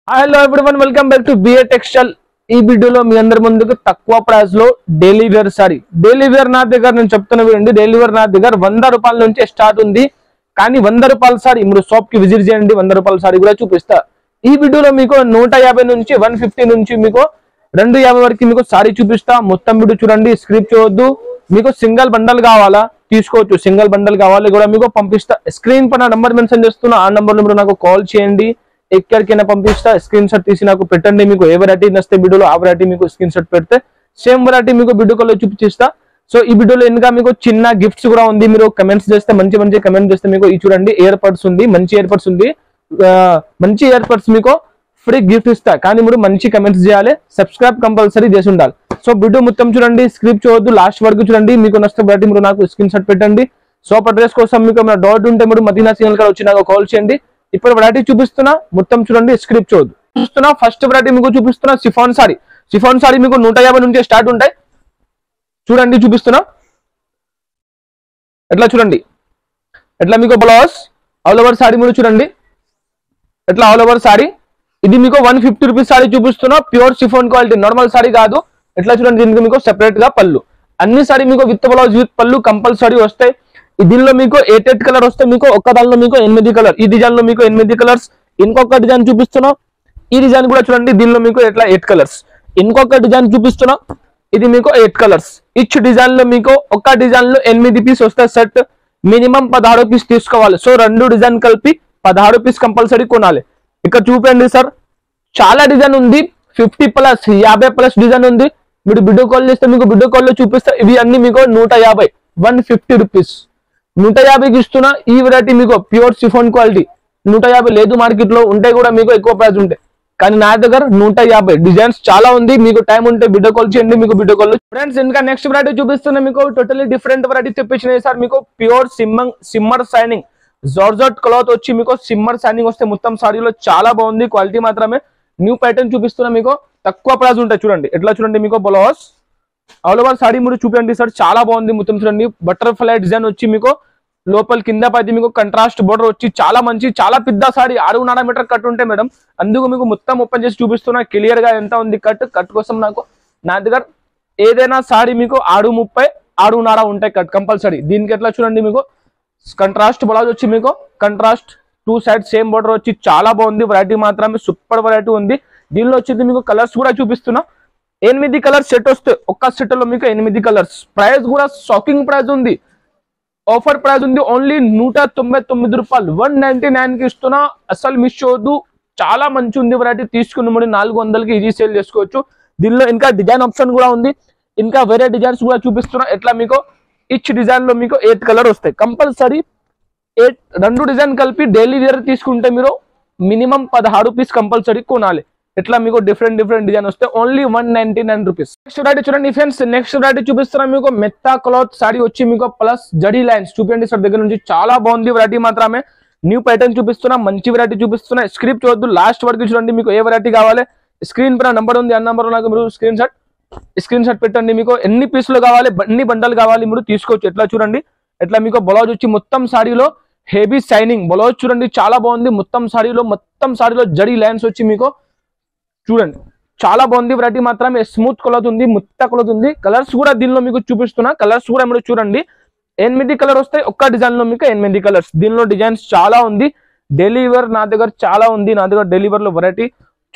Hello everyone, welcome back to BA textile. ఈ వీడియోలో మీ అందరి ముందుకు తక్కువ ప్రైస్ లో daily wear sorry, daily wear నా దగ్గర నేను చెప్తున్నా వినండి. డైలీ వేర్ నా దగ్గర 100 రూపాయల నుంచి స్టార్ట్ ఉంది. కానీ 100 రూపాయల సారీ మీరు షాప్ కి విజిట్ చేయండి, 100 రూపాయల సారీ కూడా చూపిస్తా. ఈ వీడియోలో మీకు 150 నుంచి 150 నుంచి మీకు 250 వరకు మీకు సారీ చూపిస్తా. మొత్తం వీడియో చూడండి, స్క్రిప్ట్ చూడొద్దు. మీకు సింగిల్ బండల్ కావాలా తీసుకోవచ్చు, సింగిల్ బండల్ కావాలి కూడా మీకు పంపిస్తా. స్క్రీన్ పైన నంబర్ మెన్షన్ చేస్తున్నా, ఆ నంబర్ మీరు నాకు కాల్ చేయండి. ఎక్కడికైనా పంపిస్తా. స్క్రీన్ షాట్ తీసి నాకు పెట్టండి. మీకు ఏ వెరైటీ నస్తే వీడియోలో ఆ వెరైటీ మీకు స్క్రీన్ షాట్ పెడితే సేమ్ వెరైటీ మీకు వీడియో కాల్ లో చూపిస్తా. సో ఈ వీడియోలో ఇంకా మీకు చిన్న గిఫ్ట్స్ కూడా ఉంది. మీరు కమెంట్స్ చేస్తే మంచి మంచి కమెంట్ చేస్తే మీకు ఈ చూడండి ఇయర్ బడ్స్ ఉంది, మంచి ఇయర్ బడ్స్ ఉంది. మంచి ఇయర్ బడ్స్ మీకు ఫ్రీ గిఫ్ట్ ఇస్తా. కానీ మీరు మంచి కమెంట్స్ చేయాలి, సబ్స్క్రైబ్ కంపల్సరీ చేసి ఉండాలి. సో వీడియో మొత్తం చూడండి, స్క్రిప్ట్ చూడొద్దు, లాస్ట్ వరకు చూడండి. మీకు నస్తే వెరైటీ మీరు నాకు స్క్రీన్ షాట్ పెట్టండి. షాప్ అడ్రస్ కోసం మీకు ఏమైనా డౌట్ ఉంటే మీరు మదీనా సిగ్నల్ కాడ వచ్చి నాకు కాల్ చేయండి. ఇప్పుడు వెరైటీ చూపిస్తున్నా, మొత్తం చూడండి, స్క్రిప్ట్ చూడదు. చూపిస్తున్నా ఫస్ట్ వెరైటీ మీకు చూపిస్తున్నా సిఫాన్ సారీ. సిఫాన్ సారీ మీకు 150 నుంచి స్టార్ట్ ఉంటాయి. చూడండి చూపిస్తున్నా, ఎట్లా చూడండి, ఎట్లా మీకు బ్లౌజ్ ఆల్ ఓవర్ సారీ మీరు చూడండి, ఎట్లా ఆల్ ఓవర్ సారీ. ఇది మీకు 150 రూపీస్ సారీ చూపిస్తున్నా. Pure chiffon quality, normal sorry కాదు. ఎట్లా చూడండి, దీనికి మీకు సెపరేట్ గా పళ్ళు. అన్ని సారీ మీకు విత్ బ్లౌజ్ విత్ పళ్ళు కంపల్సరీ వస్తాయి. దీనిలో మీకు 8 కలర్ వస్తాయి. మీకు ఒక్క దానిలో మీకు 8 కలర్. ఈ డిజైన్ లో మీకు 8 కలర్స్. ఇంకొక డిజైన్ చూపిస్తున్నా, ఈ డిజైన్ కూడా చూడండి. దీనిలో మీకు ఎట్లా 8 కలర్స్. ఇంకొక డిజైన్ చూపిస్తున్నా, ఇది మీకు 8 కలర్స్. ఈచ్ డిజైన్ లో మీకు ఒక్క డిజైన్ లో 8 పీస్ వస్తాయి సెట్. మినిమం 16 పీస్ తీసుకోవాలి. సో 2 డిజైన్ కలిపి 16 పీస్ కంపల్సరీ కొనాలి. ఇక్కడ చూపండి సార్, చాలా డిజైన్ ఉంది. 50 ప్లస్ 50 ప్లస్ డిజైన్ ఉంది. మీరు వీడియో కాల్ చేస్తే మీకు వీడియో కాల్ లో చూపిస్తే ఇవి అన్ని మీకు 150 150 రూపీస్ 150కి ఇస్తున్నా. ఈ వెరైటీ మీకు ప్యూర్ సిఫాన్ క్వాలిటీ 150 లేదు, మార్కెట్ లో ఉంటే కూడా మీకు ఎక్కువ ప్రైస్ ఉంటాయి. కానీ నా దగ్గర 150 డిజైన్స్ చాలా ఉంది. మీకు టైం ఉంటే వీడియో కాల్ చేయండి, మీకు వీడియో కాల్. ఫ్రెండ్స్ ఇంకా నెక్స్ట్ వెరైటీ చూపిస్తున్నా. మీకు టోటల్లీ డిఫరెంట్ వెరైటీ తెప్పించినాయి సార్. మీకు ప్యూర్ సిమ్మర్ షైనింగ్ జార్జెట్ క్లాత్ వచ్చి మీకు సిమ్మర్ షైనింగ్ వస్తే మొత్తం సారీలో చాలా బాగుంది. క్వాలిటీ మాత్రమే న్యూ ప్యాటర్న్ చూపిస్తున్నా. మీకు తక్కువ ప్రైస్ ఉంటాయి. చూడండి ఎట్లా చూడండి, మీకు బ్లౌజ్ ఆల్ ఓవర్ సారీ మీరు చూపండి సార్, చాలా బాగుంది. మొత్తం చూడండి బటర్ఫ్లై డిజైన్ వచ్చి మీకు లోపల కింద పైతే మీకు కంట్రాస్ట్ బోర్డర్ వచ్చి చాలా మంచి, చాలా పెద్ద సారీ. 6.5 మీటర్ కట్ ఉంటాయి మేడం. అందుకు మీకు మొత్తం ఓపెన్ చేసి చూపిస్తున్నా క్లియర్ గా ఎంత ఉంది కట్. కట్ కోసం నా దగ్గర ఏదైనా సారీ మీకు 6.30 6.5 ఉంటాయి కట్ కంపల్సరీ. దీనికి ఎట్లా చూడండి, మీకు కంట్రాస్ట్ బ్లౌజ్ వచ్చి మీకు కంట్రాస్ట్ 2 సైడ్ సేమ్ బోర్డర్ వచ్చి చాలా బాగుంది. వెరైటీ మాత్రమే సూపర్ వెరైటీ ఉంది. దీనిలో వచ్చేది మీకు కలర్స్ కూడా చూపిస్తున్నా. 8 కలర్స్ సెట్ వస్తే ఒక్క సెట్ లో మీకు 8 కలర్స్. ప్రైస్ కూడా షాకింగ్ ప్రైస్ ఉంది, ఆఫర్ ప్రైస్ ఉంది. ఓన్లీ 199 రూపాయలు 199 కి ఇస్తున్నా. అసలు మిస్ చేయొద్దు, చాలా మంచి ఉంది వెరైటీ. తీసుకున్న 400కి ఈజీ సేల్ చేసుకోవచ్చు. దీనిలో ఇంకా డిజైన్ ఆప్షన్ కూడా ఉంది. ఇంకా వేరే డిజైన్స్ కూడా చూపిస్తున్నా. ఎట్లా మీకు ఈచ్ డిజైన్ లో మీకు 8 కలర్ వస్తాయి కంపల్సరీ. 2 డిజైన్ కలిపి డైలీ వేర్ తీసుకుంటే మీరు మినిమం 16 పీస్ కంపల్సరీ కొనాలి. ఎట్లా మీకు డిఫరెంట్ డిజైన్ వస్తే ఓన్లీ 199 రూపీస్. నెక్స్ట్ వెరైటీ చూడండి ఫ్రెండ్స్, నెక్స్ట్ వెరైటీ చూపిస్తున్నా. మీకు మెత్తా క్లాత్ సారీ వచ్చి మీకు ప్లస్ జడీ లైన్స్ చూపండి సార్ దగ్గర నుంచి. చాలా బాగుంది వెరైటీ మాత్రమే. న్యూ ప్యాటర్న్ చూపిస్తున్నా, మంచి వెరైటీ చూపిస్తున్నా. స్క్రిప్ట్ చూడొద్దు, లాస్ట్ వరకు చూడండి. మీకు ఏ వెరైటీ కావాలి స్క్రీన్ పైన నంబర్ ఉంది, ఆ నంబర్ నాకు మీరు స్క్రీన్ షాట్ పెట్టండి. మీకు ఎన్ని పీసులు కావాలి, ఎన్ని బండలు కావాలి మీరు తీసుకోవచ్చు. ఎట్లా చూడండి, ఎట్లా మీకు బ్లౌజ్ వచ్చి మొత్తం సారీలో హెవీ షైనింగ్ బ్లౌజ్ చూడండి, చాలా బాగుంది. మొత్తం సారీలో జడీ లైన్స్ వచ్చి మీకు చూడండి చాలా బాగుంది. వెరైటీ మాత్రమే స్మూత్ క్లాత్ ఉంది, ముత్త క్లాత్ ఉంది. కలర్స్ కూడా దీనిలో మీకు చూపిస్తున్నా. కలర్స్ కూడా మీరు చూడండి, 8 కలర్ వస్తాయి. ఒక్క డిజైన్ లో మీకు 8 కలర్స్. దీనిలో డిజైన్స్ చాలా ఉంది. డైలీ వేర్ నా దగ్గర చాలా ఉంది. నా దగ్గర డైలీ వేర్ లో వెరైటీ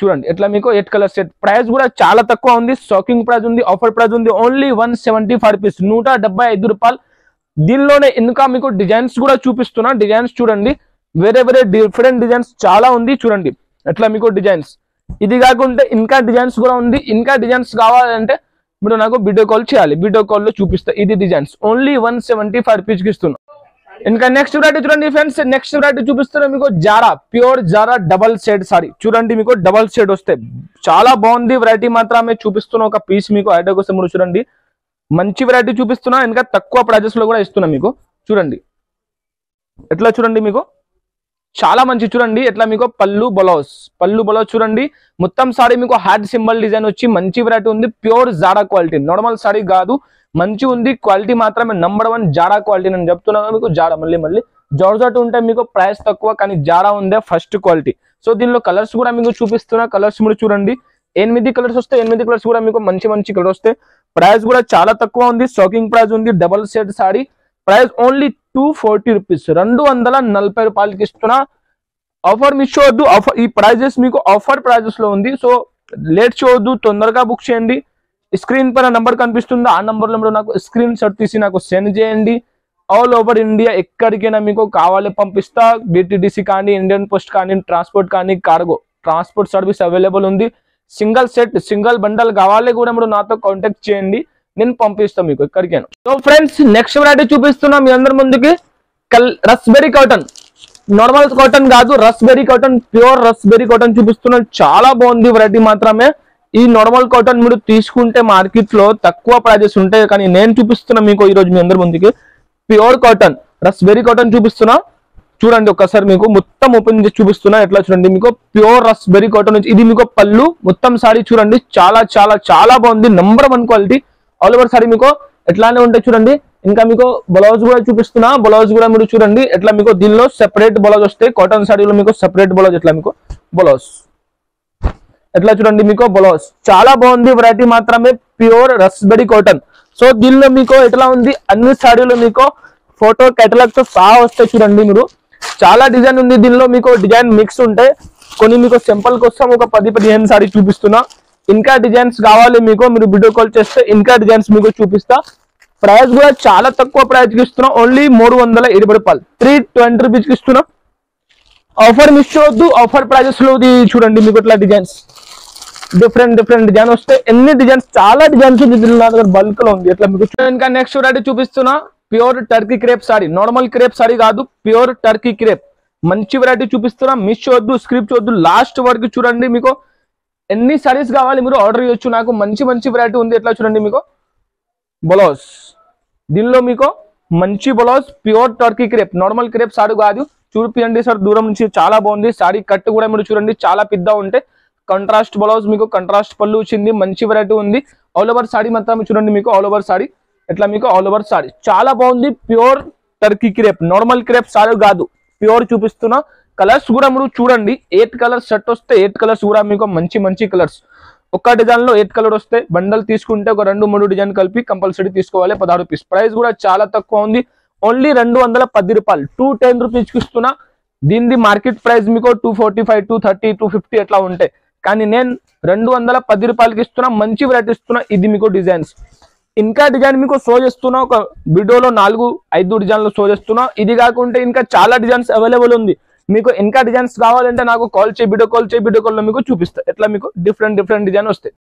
చూడండి. ఎట్లా మీకు 8 కలర్ సెట్. ప్రైస్ కూడా చాలా తక్కువ ఉంది, షాకింగ్ ప్రైస్ ఉంది, ఆఫర్ ప్రైస్ ఉంది. ఓన్లీ 175 రూపీస్ 175 రూపాయలు. దీనిలోనే ఇంకా మీకు డిజైన్స్ కూడా చూపిస్తున్నా. డిజైన్స్ చూడండి, వేరే డిఫరెంట్ డిజైన్స్ చాలా ఉంది. చూడండి ఎట్లా మీకు డిజైన్స్. ఇది కాకుండా ఇంకా డిజైన్స్ కూడా ఉంది. ఇంకా డిజైన్స్ కావాలంటే మీరు నాకు వీడియో కాల్ చేయాలి, వీడియో కాల్ లో చూపిస్తా. ఇది డిజైన్స్ ఓన్లీ 175 రూపీస్ కి ఇస్తున్నా. ఇంకా నెక్స్ట్ వెరైటీ చూడండి ఫ్రెండ్స్, నెక్స్ట్ వెరైటీ చూపిస్తున్నా. మీకు Zara pure Zara double shade sorry చూడండి. మీకు డబల్ షేడ్ వస్తే చాలా బాగుంది. వెరైటీ మాత్రమే చూపిస్తున్నా. ఒక పీస్ మీకు ఐడియా కోసం మీరు చూడండి. మంచి వెరైటీ చూపిస్తున్నా. ఇంకా తక్కువ ప్రైజెస్ లో కూడా ఇస్తున్నా. మీకు చూడండి ఎట్లా చూడండి, మీకు చాలా మంచి చూడండి. ఎట్లా మీకు పళ్ళు బ్లౌజ్ చూడండి. మొత్తం సారీ మీకు హార్ట్ సింబల్ డిజైన్ వచ్చి మంచి వెరైటీ ఉంది. Pure Zara quality, normal sorry కాదు, మంచి ఉంది. క్వాలిటీ మాత్రమే నంబర్ 1 జారా క్వాలిటీ. నేను చెప్తున్నా మీకు జారా మళ్ళీ జార్జెట్ ఉంటే మీకు ప్రైస్ తక్కువ, కానీ జారా ఉందే ఫస్ట్ క్వాలిటీ. సో దీనిలో కలర్స్ కూడా మీకు చూపిస్తున్నా, కలర్స్ మీరు చూడండి. 8 కలర్స్ వస్తాయి, 8 కలర్స్ కూడా మీకు మంచి మంచి కలర్ వస్తాయి. ప్రైస్ కూడా చాలా తక్కువ ఉంది, షాకింగ్ ప్రైస్ ఉంది. Double set sorry price only 240 rupees, 240 రూపాయలకి ఇస్తున్నా. ఆఫర్ మిస్ చేయొద్దు, ఆఫర్ ఈ ప్రైజెస్ మీకు ఆఫర్ ప్రైజెస్ లో ఉంది. సో లేట్ చేయొద్దు, తొందరగా బుక్ చేయండి. స్క్రీన్ పైన నంబర్ కనిపిస్తుంది, ఆ నంబర్లో మీరు నాకు స్క్రీన్ షాట్ తీసి నాకు సెండ్ చేయండి. ఆల్ ఓవర్ ఇండియా ఎక్కడికైనా మీకు కావాలి పంపిస్తా. డిటిడిసి కానీ, ఇండియన్ పోస్ట్ కానీ, ట్రాన్స్పోర్ట్ కానీ, కార్గో ట్రాన్స్పోర్ట్ సర్వీస్ అవైలబుల్ ఉంది. సింగిల్ సెట్ సింగిల్ బండల్ కావాలి కూడా మీరు నాతో కాంటాక్ట్ చేయండి, నేను పంపిస్తాను మీకు ఎక్కడికైనా. సో ఫ్రెండ్స్ నెక్స్ట్ వెరైటీ చూపిస్తున్నా మీ అందరి ముందుకి. రస్బెరీ కాటన్, నార్మల్ కాటన్ కాదు, రస్బెరీ కాటన్, ప్యూర్ రస్బెరీ కాటన్ చూపిస్తున్నాను. చాలా బాగుంది వెరైటీ మాత్రమే. ఈ నార్మల్ కాటన్ మీరు తీసుకుంటే మార్కెట్ లో తక్కువ ప్రైజెస్ ఉంటాయి, కానీ నేను చూపిస్తున్నా మీకు ఈ రోజు మీ అందరి ముందుకి ప్యూర్ కాటన్ రస్బెరీ కాటన్ చూపిస్తున్నా. చూడండి ఒక్కసారి మీకు మొత్తం ఓపెన్ చేసి చూపిస్తున్నా. ఎట్లా చూడండి, మీకు ప్యూర్ రస్బెరీ కాటన్ నుంచి ఇది మీకు పళ్ళు మొత్తం సారీ చూడండి, చాలా చాలా చాలా బాగుంది. Number 1 quality. All over sorry మీకు ఎట్లానే ఉంటాయి చూడండి. ఇంకా మీకు బ్లౌజ్ కూడా చూపిస్తున్నా, బ్లౌజ్ కూడా మీరు చూడండి. ఎట్లా మీకు దీనిలో సెపరేట్ బ్లౌజ్ వస్తాయి, కాటన్ సారీలో మీకు సెపరేట్ బ్లౌజ్. ఎట్లా మీకు బ్లౌజ్ ఎట్లా చూడండి, మీకు బ్లౌజ్ చాలా బాగుంది. వెరైటీ మాత్రమే ప్యూర్ రస్బెరీ కాటన్. సో దీనిలో మీకు ఎట్లా ఉంది, అన్ని సారీలో మీకు ఫోటో కేటలాగ్ తో సహా వస్తాయి చూడండి. మీరు చాలా డిజైన్ ఉంది దీనిలో, మీకు డిజైన్ మిక్స్ ఉంటాయి. కొన్ని మీకు సింపుల్ కోసం ఒక 10-15 సారీ చూపిస్తున్నా. ఇంకా డిజైన్స్ కావాలి మీకు, మీరు వీడియో కాల్ చేస్తే ఇంకా డిజైన్స్ మీకు చూపిస్తా. ప్రైస్ కూడా చాలా తక్కువ ప్రైస్ కి ఇస్తున్నా, ఓన్లీ 320 రూపాయలు, 320 రూపీస్ కి ఇస్తున్నా. ఆఫర్ మిస్ చేయొద్దు, ఆఫర్ ప్రైజెస్ లో చూడండి. మీకు ఇట్లా డిజైన్స్ డిఫరెంట్ డిజైన్ వస్తాయి. ఎన్ని డిజైన్స్, చాలా డిజైన్స్ ఉంది దీనిలో, నా దగ్గర బల్క్ లో ఉంది. ఎట్లా మీకు ఇంకా నెక్స్ట్ వెరైటీ చూపిస్తున్నా. Pure Turkey crepe sorry, normal crepe sorry కాదు, ప్యూర్ టర్కీ క్రేప్. మంచి వెరైటీ చూపిస్తున్నా, మిస్ చేయొద్దు, స్క్రిప్ట్ చేయొద్దు, లాస్ట్ వరకు చూడండి. మీకు ఎన్ని సారీస్ కావాలి మీరు ఆర్డర్ చేయొచ్చు, నాకు మంచి మంచి వెరైటీ ఉంది. ఎట్లా చూడండి, మీకు బ్లౌజ్ దీనిలో మీకు మంచి blouse, pure Turkey crepe, normal crepe sorry కాదు. చూపియండి సార్ దూరం నుంచి, చాలా బాగుంది. సారీ కట్ కూడా మీరు చూడండి, చాలా పెద్ద ఉంటే. కంట్రాస్ట్ బ్లౌజ్, మీకు కంట్రాస్ట్ పళ్ళు వచ్చింది, మంచి వెరైటీ ఉంది. ఆల్ ఓవర్ సారీ మాత్రం చూడండి, మీకు ఆల్ ఓవర్ సారీ ఎట్లా మీకు ఆల్ ఓవర్ సారీ చాలా బాగుంది. Pure Turkey crepe, normal crepe sorry కాదు, ప్యూర్ చూపిస్తున్నా. కలర్స్ కూడా మీరు చూడండి, 8 కలర్స్ సెట్ వస్తే 8 కలర్స్ కూడా మీకు మంచి మంచి కలర్స్. ఒక్క డిజైన్ లో 8 కలర్ వస్తాయి. బండల్ తీసుకుంటే ఒక 2-3 డిజైన్ కలిపి కంపల్సరీ తీసుకోవాలి. 16 రూపీస్. ప్రైస్ కూడా చాలా తక్కువ ఉంది, ఓన్లీ 210 రూపాయలు, 210 రూపీస్ కి ఇస్తున్నా. దీనిది మార్కెట్ ప్రైస్ మీకు 245, 230, 250 ఎట్లా ఉంటాయి, కానీ నేను 210 రూపాయలకి ఇస్తున్నా. మంచి వెరైటీ ఇస్తున్నా. ఇది మీకు డిజైన్స్, ఇంకా డిజైన్ మీకు షో చేస్తున్నా. ఒక వీడియోలో 4-5 డిజైన్లు షో చేస్తున్నా. ఇది కాకుంటే ఇంకా చాలా డిజైన్స్ అవైలబుల్ ఉంది. మీకు ఇంకా డిజైన్స్ కావాలంటే నాకు కాల్ చేయి, వీడియో కాల్ చేయి. వీడియో కాల్ లో మీకు చూపిస్తా. ఎట్లా మీకు డిఫరెంట్ డిజైన్ వస్తాయి.